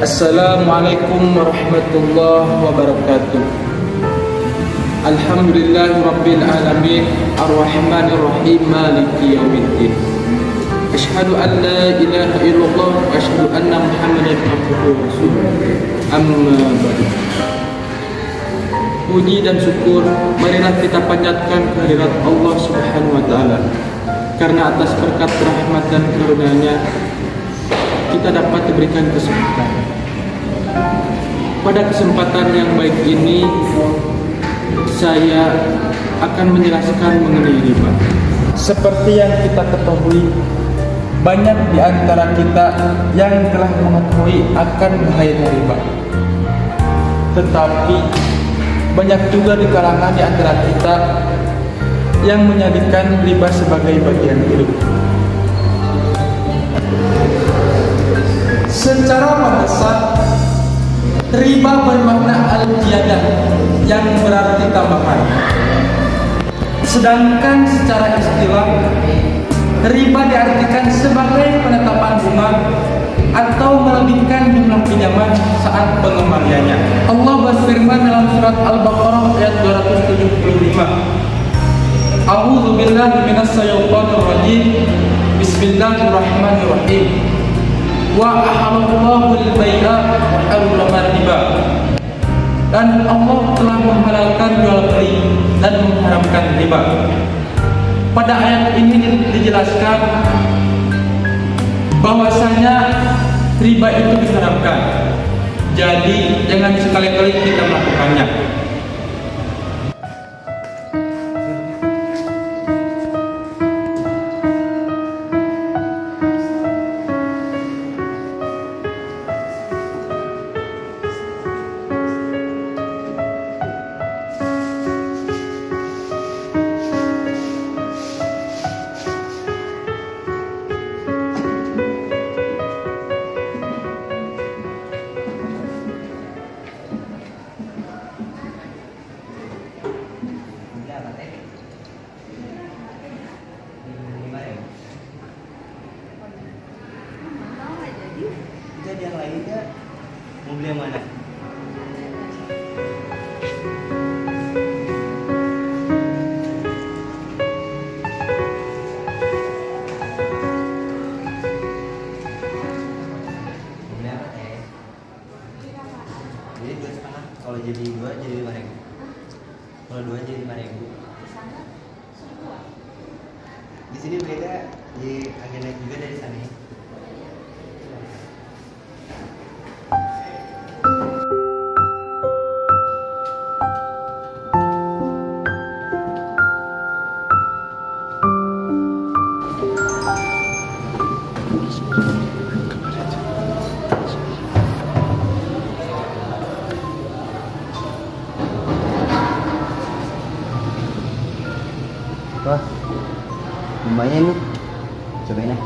Assalamualaikum warahmatullahi wabarakatuh. Alhamdulillahi rabbil alamin, arrahmanirrahim, maliki yaumiddin. Asyhadu an la ilaha illallah wa asyhadu anna Muhammadan abduhu wa rasuluh. Amma ba'du. Puji dan syukur marilah kita panjatkan kehadirat Allah Subhanahu wa taala. Karena atas berkat rahmat dan karunia-Nya kita dapat diberikan kesempatan. Pada kesempatan yang baik ini saya akan menjelaskan mengenai riba. Seperti yang kita ketahui, banyak di antara kita yang telah mengetahui akan bahaya riba. Tetapi banyak juga di kalangan di antara kita yang menjadikan riba sebagai bagian hidup. Secara bahasa, riba bermakna al-ziyadah yang berarti tambahan. Sedangkan secara istilah, riba diartikan sebagai penetapan bunga atau melebihkan jumlah pinjaman saat pengembaliannya. Allah berfirman dalam surat Al-Baqarah ayat 275. A'udzu billahi minas syaitonir rajim. Bismillahirrahmanirrahim. Wa ahallallahu al-bai'a wa harrama riba. Dan Allah telah menghalalkan jual beli dan mengharamkan riba. Pada ayat ini dijelaskan bahwasanya riba itu diharamkan. Jadi jangan sekali-kali kita melakukannya. Jadi yang lainnya mau beli yang mana? Beli apa teh? Jadi 2,5. Kalau jadi 2 jadi 5.000. Kalau 2 jadi 5.000. Di sini beda, di agak naik juga dari sana. Wah, lumayan nih. Cobain ya.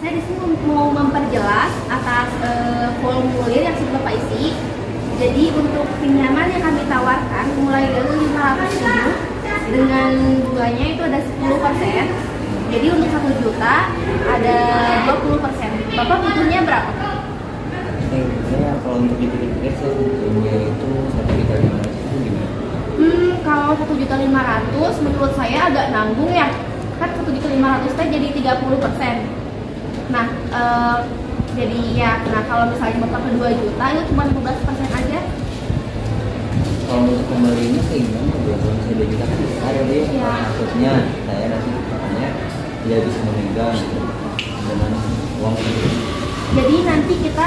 Saya di sini mau memperjelas atas formulir yang sudah Bapak isi. Jadi untuk pinjaman yang kami tawarkan mulai dari 500.000 dengan bunganya itu ada 10%. Jadi untuk 1 juta ada 20%. Bapak butuhnya berapa? Saya kalau untuk dikit-dikit saya butuhnya itu 1.500.000 itu gimana? Kalau 1.500.000 menurut saya agak nanggung ya. Kan 1.500.000 teh jadi 30%. Nah, jadi ya, kalau misalnya Bapak ke 2 juta itu cuma 15% aja. Kalau untuk kembalinya sih gimana? Kalau saya 2 juta kan besar ya dia. Iya. Maksudnya saya nanti katanya dia bisa memegang dengan uang itu. Jadi nanti kita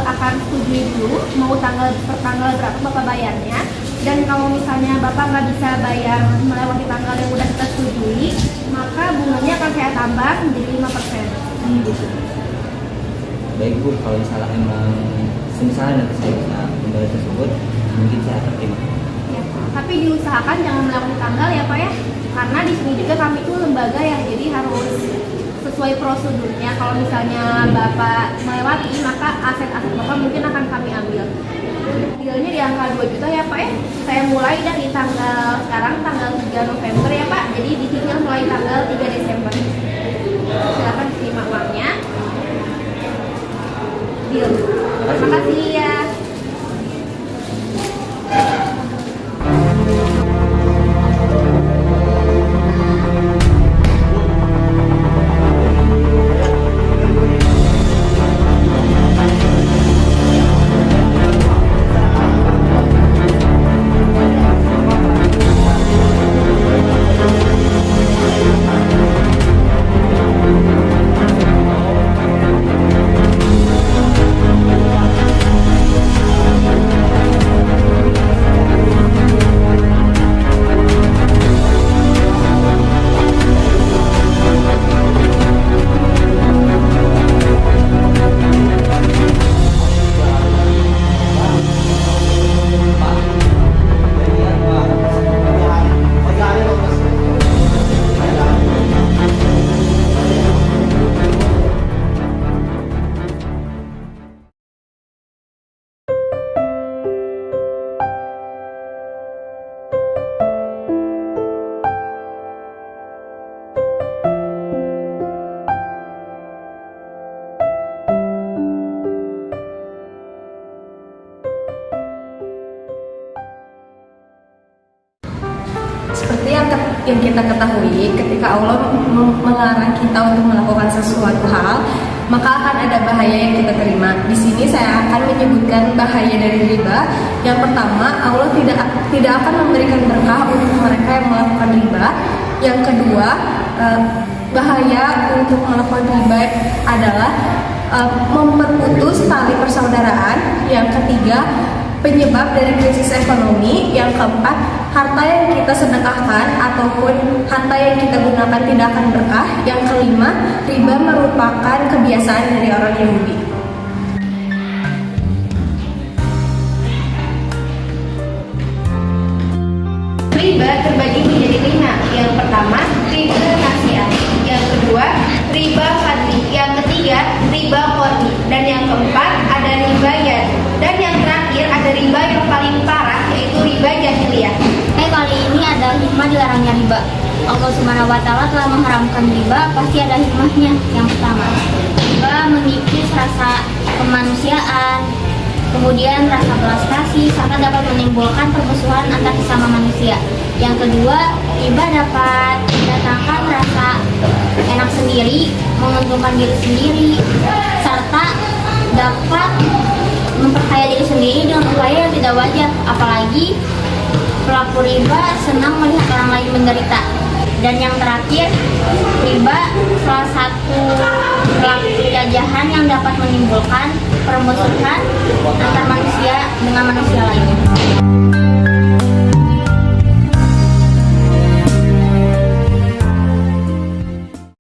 akan setujui dulu mau per tanggal berapa Bapak bayarnya. Dan kalau misalnya Bapak nggak bisa bayar melewati tanggal yang udah kita setujui, maka bunganya akan saya tambah menjadi 5%. Gitu. Baik Bu, kalau misalnya emang semisal nanti saya bisa kembali tersebut, mungkin saya akan terima. Ya. Tapi diusahakan jangan melewati tanggal ya Pak ya, karena di sini juga kami itu lembaga ya, jadi harus sesuai prosedurnya. Kalau misalnya Bapak melewati, maka aset-aset Bapak mungkin akan kami ambil. Dealnya di angka 2 juta ya Pak ya. Saya mulai dari tanggal sekarang tanggal 3 November ya Pak. Jadi dicicil mulai tanggal 3 Desember. Silakan terima uangnya. Deal. Terima kasih ya. Seperti yang kita ketahui, ketika Allah melarang kita untuk melakukan sesuatu hal, maka akan ada bahaya yang kita terima. Di sini saya akan menyebutkan bahaya dari riba. Yang pertama, Allah tidak akan memberikan berkah untuk mereka yang melakukan riba. Yang kedua, bahaya untuk melakukan riba adalah memperputus tali persaudaraan. Yang ketiga, penyebab dari krisis ekonomi. Yang keempat, harta yang kita sedekahkan ataupun harta yang kita gunakan tidak akan berkah. Yang kelima, riba merupakan kebiasaan dari orang Yahudi. Riba terbagi menjadi 5. Yang pertama, riba nasiah. Yang kedua, riba fadli. Yang ketiga, riba qadhi. Dan yang keempat, ada riba yad. Dan yang terakhir, ada riba yang paling parah, yaitu riba jahiliyah. Kali ini ada hikmah dilarangnya riba. Allah Subhanahu wa Ta'ala telah mengharamkan riba, pasti ada hikmahnya. Yang pertama, riba mengikis rasa kemanusiaan, kemudian rasa belas kasih, serta dapat menimbulkan permusuhan antar sesama manusia. Yang kedua, riba dapat mendatangkan rasa enak sendiri, menguntungkan diri sendiri, serta dapat memperkaya diri sendiri dengan upaya yang tidak wajar. Apalagi pelaku riba senang melihat orang lain menderita. Dan yang terakhir, riba salah satu pelaku penjajahan yang dapat menimbulkan permusuhan antar manusia dengan manusia lainnya.